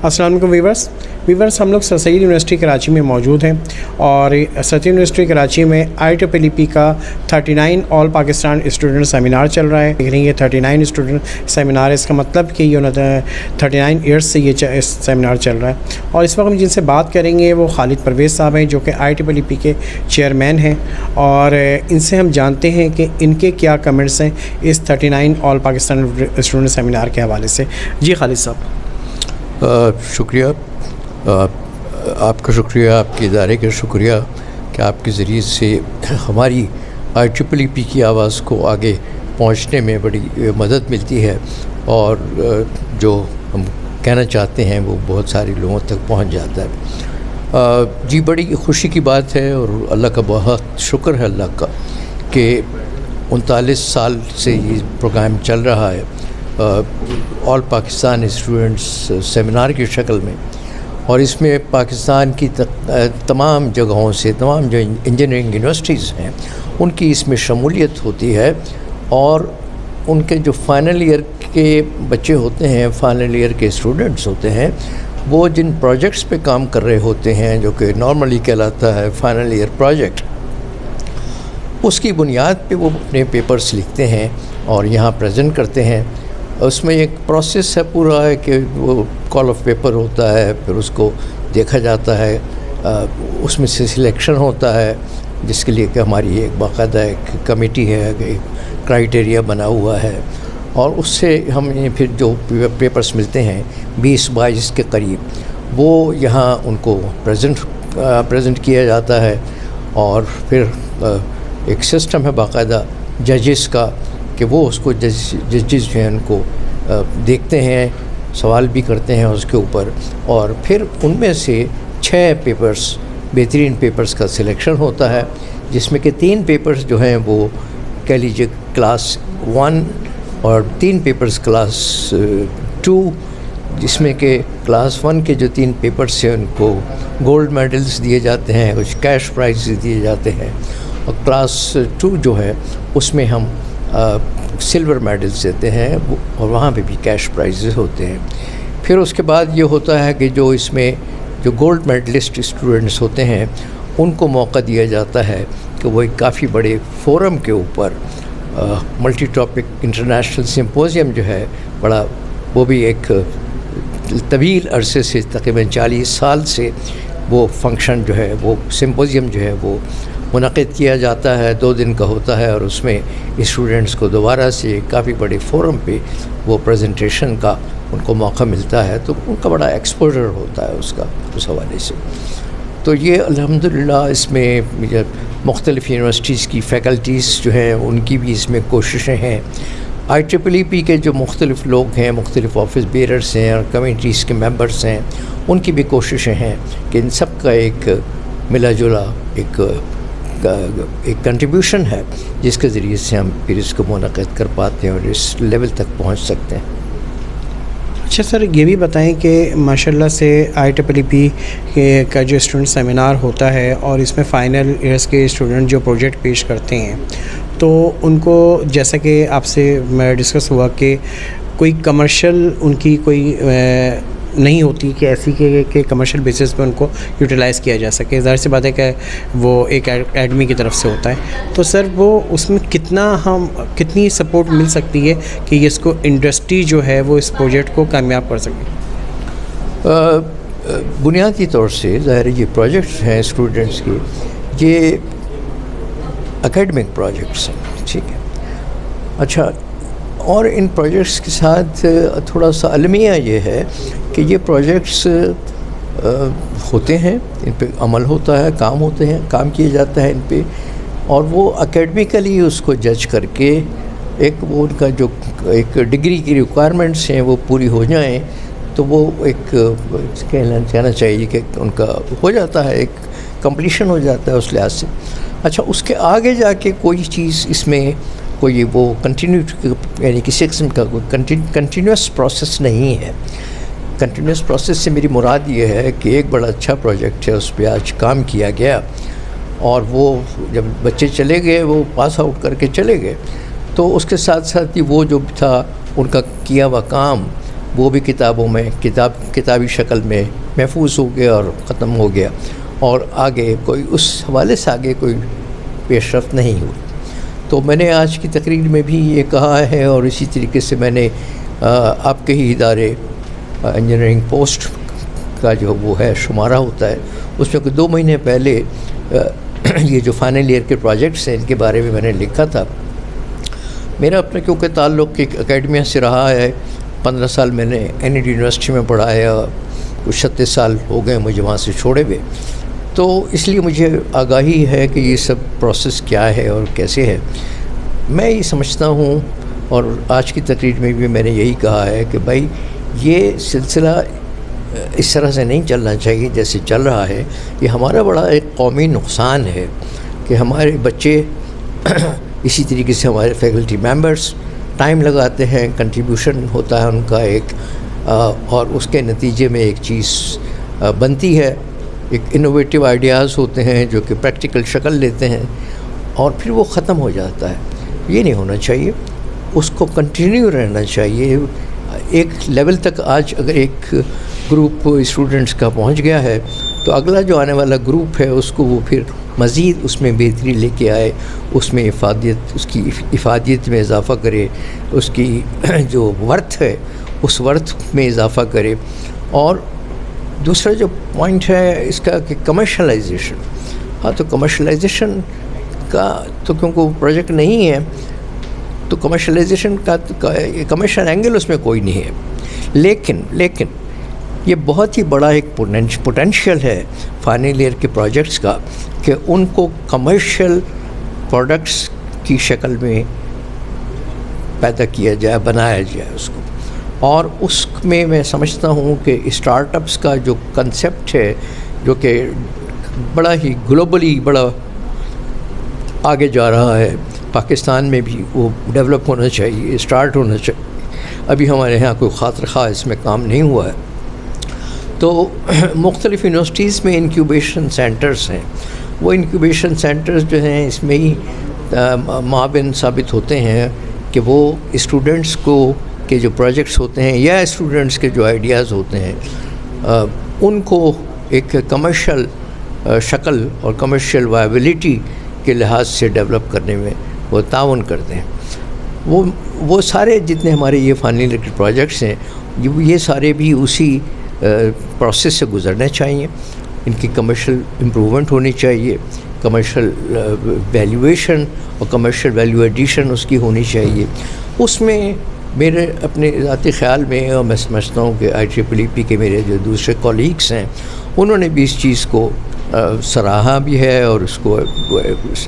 السلام علیکم ویورس ہم لوگ سر سید یونیورسٹی کراچی میں موجود ہیں اور سر سید یونیورسٹی کراچی میں IEEE کا 39 آل پاکستان اسٹوڈنٹ سیمینار چل رہا ہے. دیکھ رہے ہیں یہ 39 اسٹوڈنٹ سیمینار ہے. اس کا مطلب کہ یہ 39 ایئرس سے یہ سیمینار چل رہا ہے. اور اس وقت ہم جن سے بات کریں گے وہ خالد پرویز صاحب ہیں جو کہ IEEE کے چیئرمین ہیں, اور ان سے ہم جانتے ہیں کہ ان کے کیا کمنٹس ہیں اس 39 آل پاکستان اسٹوڈنٹ سیمینار کے حوالے سے. جی خالد صاحب. شکریہ آپ کا, شکریہ آپ کے ادارے کا, شکریہ کہ آپ کے ذریعے سے ہماری IEEE کی آواز کو آگے پہنچنے میں بڑی مدد ملتی ہے, اور جو ہم کہنا چاہتے ہیں وہ بہت سارے لوگوں تک پہنچ جاتا ہے. جی بڑی خوشی کی بات ہے, اور اللہ کا بہت شکر ہے اللہ کا کہ 39 سال سے یہ پروگرام چل رہا ہے آل پاکستان اسٹوڈنٹس سیمینار کی شکل میں, اور اس میں پاکستان کی تمام جگہوں سے, تمام جو انجینئرنگ یونیورسٹیز ہیں ان کی اس میں شمولیت ہوتی ہے, اور ان کے جو فائنل ایئر کے بچے ہوتے ہیں, فائنل ایئر کے اسٹوڈنٹس ہوتے ہیں, وہ جن پروجیکٹس پہ کام کر رہے ہوتے ہیں جو کہ نارملی کہلاتا ہے فائنل ایئر پروجیکٹ, اس کی بنیاد پہ وہ اپنے پیپرز لکھتے ہیں اور یہاں پریزنٹ کرتے ہیں. اس میں ایک پروسیس ہے پورا ہے کہ وہ کال آف پیپر ہوتا ہے, پھر اس کو دیکھا جاتا ہے, اس میں سے سلیکشن ہوتا ہے جس کے لیے کہ ہماری ایک باقاعدہ ایک کمیٹی ہے, ایک کرائیٹیریا بنا ہوا ہے, اور اس سے ہم پھر جو پیپرز ملتے ہیں 20-22 کے قریب وہ یہاں ان کو پریزنٹ کیا جاتا ہے. اور پھر ایک سسٹم ہے باقاعدہ ججز کا کہ وہ اس کو ججز جو ہیں ان کو دیکھتے ہیں, سوال بھی کرتے ہیں اس کے اوپر, اور پھر ان میں سے 6 پیپرز بہترین پیپرز کا سلیکشن ہوتا ہے, جس میں کہ 3 پیپرز جو ہیں وہ کہہ لیجیے کلاس 1 اور 3 پیپرز کلاس 2, جس میں کہ کلاس 1 کے جو 3 پیپرز ہیں ان کو گولڈ میڈلز دیے جاتے ہیں, کچھ کیش پرائز دیے جاتے ہیں, اور کلاس 2 جو ہے اس میں ہم سلور میڈلز دیتے ہیں, اور وہاں پہ بھی کیش پرائزز ہوتے ہیں. پھر اس کے بعد یہ ہوتا ہے کہ جو اس میں جو گولڈ میڈلسٹ اسٹوڈنٹس ہوتے ہیں ان کو موقع دیا جاتا ہے کہ وہ ایک کافی بڑے فورم کے اوپر ملٹی ٹاپک انٹرنیشنل سمپوزیم جو ہے بڑا, وہ بھی ایک طویل عرصے سے تقریباً 40 سال سے وہ فنکشن جو ہے, وہ سمپوزیم جو ہے وہ منعقد کیا جاتا ہے, 2 دن کا ہوتا ہے, اور اس میں اسٹوڈنٹس کو دوبارہ سے کافی بڑے فورم پہ وہ پریزنٹیشن کا ان کو موقع ملتا ہے, تو ان کا بڑا ایکسپوجر ہوتا ہے اس حوالے سے. تو یہ الحمدللہ اس میں مختلف یونیورسٹیز کی فیکلٹیز جو ہیں ان کی بھی اس میں کوششیں ہیں. IEEE کے جو مختلف لوگ ہیں, مختلف آفس بیئررس ہیں اور کمیٹیز کے ممبرس ہیں, ان کی بھی کوششیں ہیں کہ ان سب کا ایک ملا جلا ایک کنٹریبیوشن ہے جس کے ذریعے سے ہم پھر اس کو منعقد کر پاتے ہیں اور اس لیول تک پہنچ سکتے ہیں. اچھا سر, یہ بھی بتائیں کہ ماشاءاللہ سے IEEE کا جو اسٹوڈنٹ سیمینار ہوتا ہے اور اس میں فائنل ایئرس کے اسٹوڈنٹ جو پروجیکٹ پیش کرتے ہیں, تو ان کو جیسا کہ آپ سے میں ڈسکس ہوا کہ کوئی کمرشل ان کی کوئی نہیں ہوتی کہ ایسی کہ کمرشل بیسس پہ ان کو یوٹیلائز کیا جا سکے. ظاہر سی بات ہے کہ وہ ایک ایڈمی کی طرف سے ہوتا ہے, تو سر وہ اس میں کتنی سپورٹ مل سکتی ہے کہ اس کو انڈسٹری جو ہے وہ اس پروجیکٹ کو کامیاب کر سکے؟ بنیادی طور سے ظاہر یہ پروجیکٹس ہیں اسٹوڈنٹس کے, یہ اکیڈمک پروجیکٹس ہیں, ٹھیک ہے. اچھا, اور ان پروجیکٹس کے ساتھ تھوڑا سا المیہ یہ ہے کہ یہ پروجیکٹس ہوتے ہیں, ان پہ عمل ہوتا ہے, کام ہوتے ہیں, کام کیا جاتا ہے ان پہ, اور وہ اکیڈمیکلی اس کو جج کر کے ایک وہ ان کا جو ایک ڈگری کی ریکوائرمنٹس ہیں وہ پوری ہو جائیں, تو وہ ایک کہنا چاہیے کہ ان کا ہو جاتا ہے, ایک کمپلیشن ہو جاتا ہے اس لحاظ سے. اچھا, اس کے آگے جا کے کوئی چیز اس میں کوئی وہ یعنی کسی قسم کا کنٹینیوس پروسیس نہیں ہے. کنٹینیوس پروسیس سے میری مراد یہ ہے کہ ایک بڑا اچھا پروجیکٹ ہے, اس پہ آج کام کیا گیا, اور وہ جب بچے چلے گئے, وہ پاس آؤٹ کر کے چلے گئے, تو اس کے ساتھ ساتھ ہی وہ جو تھا ان کا کیا ہوا کام وہ بھی کتابوں میں کتابی شکل میں محفوظ ہو گیا اور ختم ہو گیا، اور آگے کوئی اس حوالے سے آگے کوئی پیش رفت نہیں ہوئی۔ تو میں نے آج کی تقریر میں بھی یہ کہا ہے، اور اسی طریقے سے میں نے آپ کے ہی ادارے انجینئرنگ پوسٹ کا جو وہ ہے شمارہ ہوتا ہے، اس میں کوئی 2 مہینے پہلے یہ جو فائنل ایئر کے پروجیکٹس ہیں ان کے بارے میں نے لکھا تھا۔ میرا اپنا کیونکہ تعلق ایک اکیڈمیا سے رہا ہے، 15 سال میں نے NED یونیورسٹی میں پڑھایا، کچھ 36 سال ہو گئے مجھے وہاں سے چھوڑے ہوئے، تو اس لیے مجھے آگاہی ہے کہ یہ سب پروسیس کیا ہے اور کیسے ہے۔ میں یہ سمجھتا ہوں، اور آج کی تقریر میں بھی میں نے یہی کہا ہے کہ بھائی یہ سلسلہ اس طرح سے نہیں چلنا چاہیے جیسے چل رہا ہے۔ یہ ہمارا بڑا ایک قومی نقصان ہے کہ ہمارے بچے اسی طریقے سے ہمارے فیکلٹی ممبرس ٹائم لگاتے ہیں، کنٹریبیوشن ہوتا ہے ان کا ایک، اور اس کے نتیجے میں ایک چیز بنتی ہے، ایک انوویٹیو آئیڈیاز ہوتے ہیں جو کہ پریکٹیکل شکل لیتے ہیں، اور پھر وہ ختم ہو جاتا ہے۔ یہ نہیں ہونا چاہیے، اس کو کنٹینیو رہنا چاہیے۔ ایک لیول تک آج اگر ایک گروپ اسٹوڈنٹس کا پہنچ گیا ہے تو اگلا جو آنے والا گروپ ہے اس کو وہ پھر مزید اس میں بہتری لے کے آئے، اس میں اس کی افادیت میں اضافہ کرے، اس کی جو ورتھ ہے اس ورتھ میں اضافہ کرے۔ اور دوسرا جو پوائنٹ ہے اس کا کہ کمرشلائزیشن، ہاں تو کمرشلائزیشن کا تو کیونکہ وہ پروجیکٹ نہیں ہے تو کمرشلائزیشن کا کمرشل اینگل اس میں کوئی نہیں ہے، لیکن یہ بہت ہی بڑا ایک پوٹینشیل ہے فائنل ایئر کے پروجیکٹس کا کہ ان کو کمرشل پروڈکٹس کی شکل میں پیدا کیا جائے، بنایا جائے اس کو۔ اور اس میں میں سمجھتا ہوں کہ اسٹارٹ اپس کا جو کنسیپٹ ہے جو کہ بڑا ہی گلوبلی بڑا آگے جا رہا ہے، پاکستان میں بھی وہ ڈیولپ ہونا چاہیے، اسٹارٹ ہونا چاہیے۔ ابھی ہمارے یہاں کوئی خاطر خواہ اس میں کام نہیں ہوا ہے۔ تو مختلف یونیورسٹیز میں انکیوبیشن سینٹرز ہیں، وہ انکیوبیشن سینٹرز جو ہیں اس میں ہی معاون ثابت ہوتے ہیں کہ وہ اسٹوڈنٹس کو کے جو پروجیکٹس ہوتے ہیں یا اسٹوڈنٹس کے جو آئیڈیاز ہوتے ہیں ان کو ایک کمرشل شکل اور کمرشل وائبلٹی کے لحاظ سے ڈیولپ کرنے میں وہ تعاون کرتے ہیں۔ وہ سارے جتنے ہمارے یہ فائنل ایئر کے پروجیکٹس ہیں یہ سارے بھی اسی پروسیس سے گزرنے چاہیے۔ ان کی کمرشل امپرومنٹ ہونی چاہیے، کمرشل ویلیویشن اور کمرشل ویلیو ایڈیشن اس کی ہونی چاہیے۔ اس میں میرے اپنے ذاتی خیال میں، اور میں سمجھتا ہوں کہ IEEE کے میرے جو دوسرے کولیگس ہیں انہوں نے بھی اس چیز کو سراہا بھی ہے، اور اس کو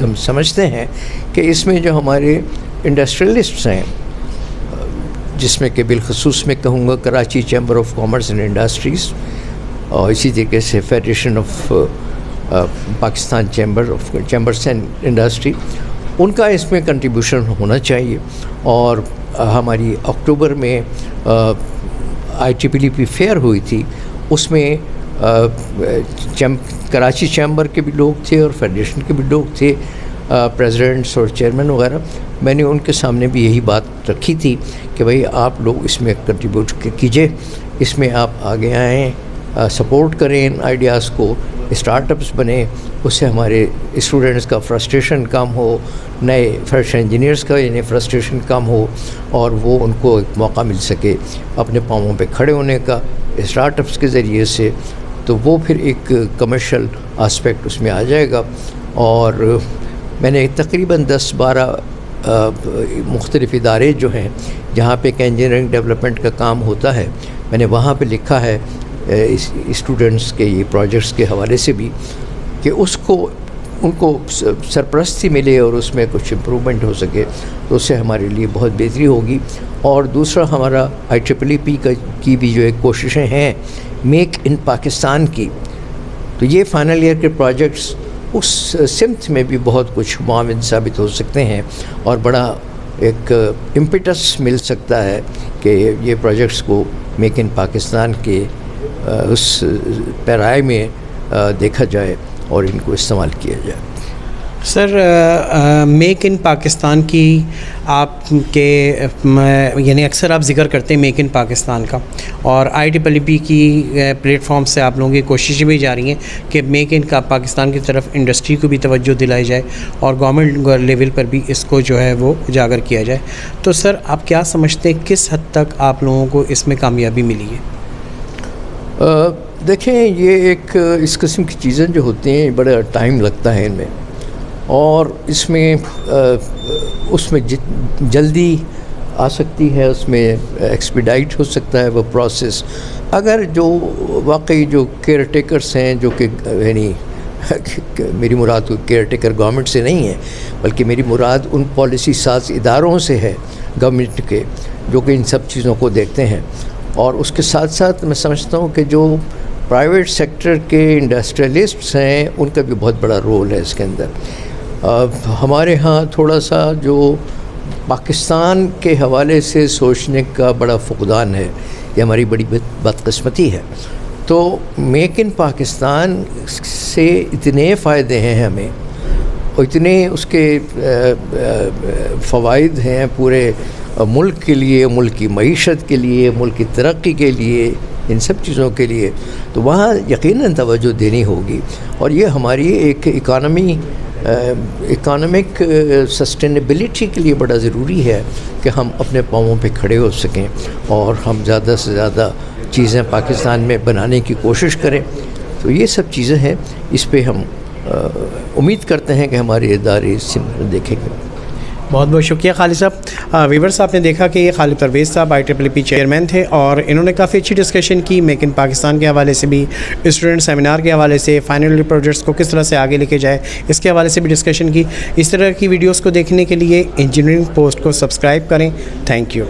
ہم سمجھتے ہیں کہ اس میں جو ہمارے انڈسٹریلسٹس ہیں، جس میں کہ بالخصوص میں کہوں گا Karachi chamber of commerce and industries, اور اسی طریقے سے federation of Pakistan chambers and industry, ان کا اس میں کنٹریبیوشن ہونا چاہیے۔ اور ہماری اکتوبر میں IEEE فیئر ہوئی تھی، اس میں کراچی چیمبر کے بھی لوگ تھے اور فیڈریشن کے بھی لوگ تھے، پریزیڈنٹس اور چیئرمین وغیرہ۔ میں نے ان کے سامنے بھی یہی بات رکھی تھی کہ بھئی آپ لوگ اس میں کنٹریبیوٹ کیجئے، اس میں آپ آگے آئیں، سپورٹ کریں ان آئیڈیاز کو، اسٹارٹ اپس بنے، اس سے ہمارے اسٹوڈنٹس کا فرسٹریشن کم ہو، نئے فریش انجینئرس کا یعنی فرسٹریشن کم ہو، اور وہ ان کو ایک موقع مل سکے اپنے پاؤں پہ کھڑے ہونے کا اسٹارٹ اپس کے ذریعے سے، تو وہ پھر ایک کمرشل آسپیکٹ اس میں آ جائے گا۔ اور میں نے تقریباً 10-12 مختلف ادارے جو ہیں جہاں پہ کہ انجینئرنگ ڈیولپمنٹ کا کام ہوتا ہے، میں نے وہاں پہ لکھا ہے اسٹوڈنٹس کے یہ پروجیکٹس کے حوالے سے بھی کہ ان کو سرپرستی ملے اور اس میں کچھ امپرومنٹ ہو سکے، تو اس سے ہمارے لیے بہت بہتری ہوگی۔ اور دوسرا ہمارا IEEE کی بھی جو ایک کوششیں ہیں میک ان پاکستان کی، تو یہ فائنل ایئر کے پروجیکٹس اس سمت میں بھی بہت کچھ معاون ثابت ہو سکتے ہیں، اور بڑا ایک امپیٹس مل سکتا ہے کہ یہ پروجیکٹس کو میک ان پاکستان کے اس پیرائے میں دیکھا جائے اور ان کو استعمال کیا جائے۔ سر میک ان پاکستان کی آپ کے یعنی اکثر آپ ذکر کرتے ہیں میک ان پاکستان کا، اور IEEE کی پلیٹ فارم سے آپ لوگوں کی کوششیں بھی جاری ہیں کہ میک ان کا پاکستان کی طرف انڈسٹری کو بھی توجہ دلائی جائے اور گورنمنٹ لیول پر بھی اس کو جو ہے وہ اجاگر کیا جائے. تو سر آپ کیا سمجھتے ہیں کس حد تک آپ لوگوں کو اس میں کامیابی ملی ہے؟ دیکھیں، یہ ایک اس قسم کی چیزیں جو ہوتی ہیں بڑا ٹائم لگتا ہے ان میں، اور اس میں جلدی آ سکتی ہے، اس میں ایکسپیڈائٹ ہو سکتا ہے وہ پروسیس، اگر جو واقعی جو کیئر ٹیکرس ہیں، جو کہ یعنی میری مراد کیئر ٹیکر گورنمنٹ سے نہیں ہے، بلکہ میری مراد ان پالیسی ساز اداروں سے ہے گورنمنٹ کے، جو کہ ان سب چیزوں کو دیکھتے ہیں. اور اس کے ساتھ ساتھ میں سمجھتا ہوں کہ جو پرائیویٹ سیکٹر کے انڈسٹریلسٹس ہیں، ان کا بھی بہت بڑا رول ہے اس کے اندر. ہمارے ہاں تھوڑا سا جو پاکستان کے حوالے سے سوچنے کا بڑا فقدان ہے، یہ ہماری بڑی بدقسمتی ہے. تو میک ان پاکستان سے اتنے فائدے ہیں ہمیں، اور اتنے اس کے فوائد ہیں پورے ملک کے لیے، ملک کی معیشت کے لیے، ملک کی ترقی کے لیے، ان سب چیزوں کے لیے، تو وہاں یقیناً توجہ دینی ہوگی. اور یہ ہماری ایک اکانومک سسٹینیبلٹی کے لیے بڑا ضروری ہے کہ ہم اپنے پاؤں پہ کھڑے ہو سکیں اور ہم زیادہ سے زیادہ چیزیں پاکستان میں بنانے کی کوشش کریں. تو یہ سب چیزیں ہیں، اس پہ ہم امید کرتے ہیں کہ ہمارے ادارے اس سے دیکھیں گے. بہت بہت شکریہ خالد صاحب. ویورس آپ نے دیکھا کہ یہ خالد پرویز صاحب IEEE چیئرمین تھے، اور انہوں نے کافی اچھی ڈسکشن کی میک ان پاکستان کے حوالے سے بھی، اسٹوڈنٹ سیمینار کے حوالے سے، فائنل پروجیکٹس کو کس طرح سے آگے لے کے جائے اس کے حوالے سے بھی ڈسکشن کی. اس طرح کی ویڈیوز کو دیکھنے کے لیے انجینئرنگ پوسٹ کو سبسکرائب کریں. Thank you.